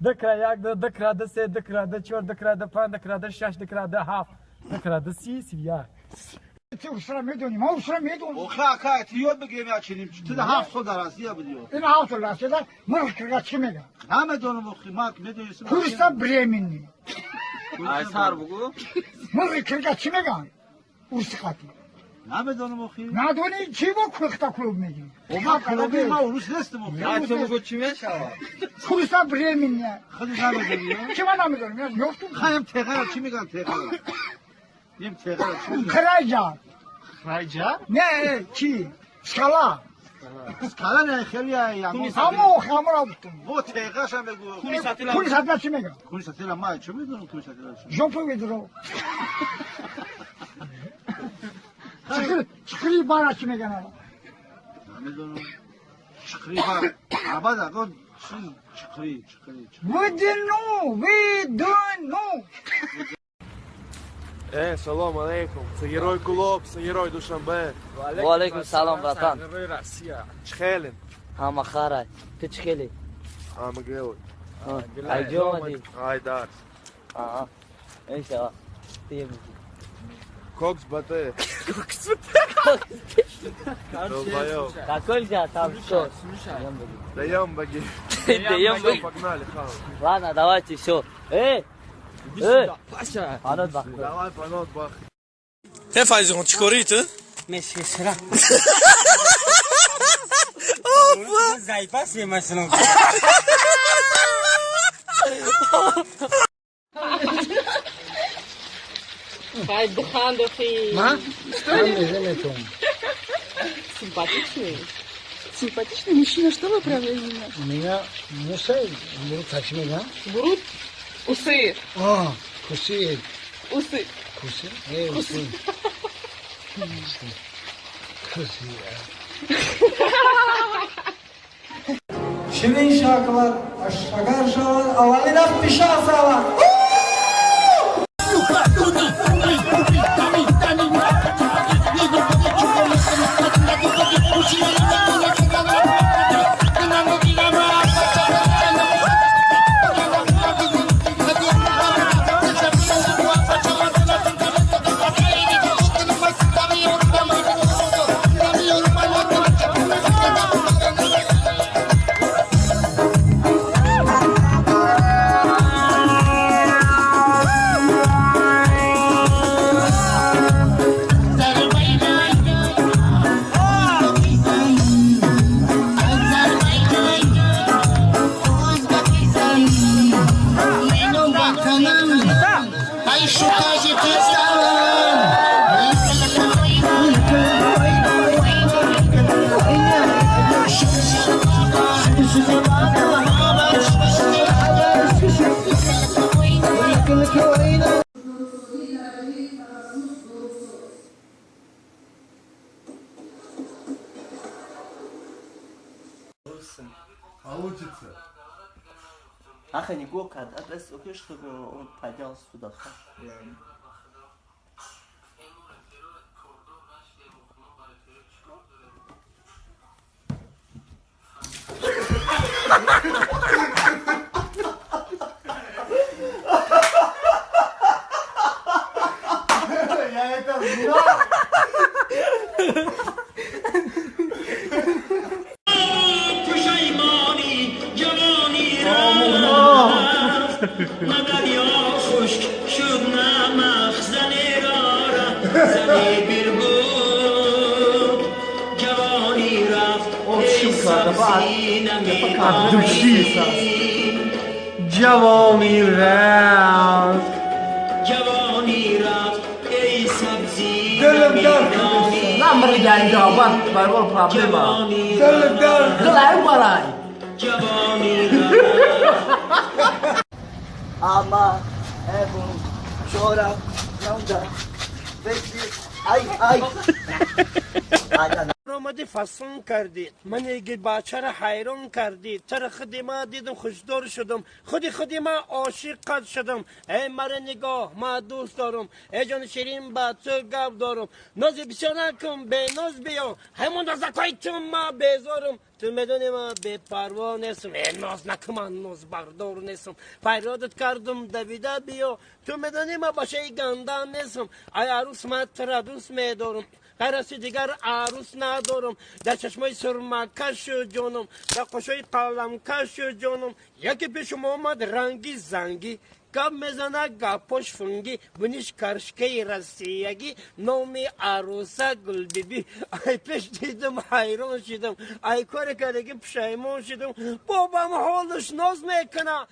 دکرا یک دکرا د سه دکرا د چهار دکرا د پنج دکرا د شش دکرا د هفت دکرا د سی یک اصلا میدونیم ما اصلا میدونیم اوخه یاد بگیریم یا چنیم تو ده 7 سال درسی یا بدیو این 7 سال درسی دار من که چی میگم همه دونم اخی ما میدونیم کورستا برمینی ای سر بگو من که چی میگم ورسقاتی همه دونم اخی ندونی چی با کلختا کلوب میگی ما کلوبی ما اروس نیستم اخی تو بگو چی میشه کورستا برمینی خودی نمیدونی چی من نمیدونم یافتم خواهیم تغییر چی میگن تغییر نیم تغییر چی میگن کرایجا رایجا نه چی skala skala ne خیلی یعنی همو خمر بودم bu تغییرش هم بگو کلی ساعت چی میگم کلی ساعت ما چه میدونم کلی ساعت جوپو ویدرو چکری بارا چی میگن نمیدونم چکری بار عباد اگه چکری видно سلام علیکم سیروی کلوب سیروی دوشنبه و علیکم سلام براتان سیروی روسیه چخیلین همه خیره تو چی خیلی؟ همه گیوی ای جو آمدی؟ ای درس ایشا تیم کوکس بته کل جا تام شو دیم بگی دیم بگی پکنالی خواهم لانا давай شو آنات بخ давай панот бах Te faz um chicorito? Mexe, será? Opa! Zai, passei, mas se não. Vai dejando aqui. ما نمیزنم Симпатичный. Симпатичный мужчина, что вы правильно имя? меня мусей буду так میگم Бурут. Усы. کسی Усы. کسی کسی کسی Şirin şarkılar aşağı şavan avalina pişa savan. Получится. Ach, eine Gurke hat alles okay geschrieben und paydas für das. جوانی رفت دلم درد Lan berikan jawaban baru problema. دلم درد Gelai barai. Ama evim çorap yanda. Peki ay. Aynen. آمدی فصل کردی من اگه بچه را حیران کردی تر خودی ما دیدم خوشدار شدم خودی ما عاشق شدم ای مرا نگاه ما دوست دارم ای جان شیرین با تو گپ دارم ناز بسیار نکن به ناز بیا همون نازکای تو ما بیزارم تو میدونی ما بی پروا نیستم ای ناز نکن من ناز بردار نیستم فریادت کردم دویده بیا تو میدونی ما باشه گنده نیستم ای عروس ما تر دوست میدارم غیر از دیگر عروس ندارم در چشمای سرمکش جانم در قشای قلمکش جانم یکی پیشم آمد رنگی زنگی گپ میزنه گپاش فنگی بونیش کرشکه رسیگی نامی عروسه گل بیبی ای پیش دیدم حیران شدم ای کار کردگی پشیمان شدم بابام حالش ناز میکنه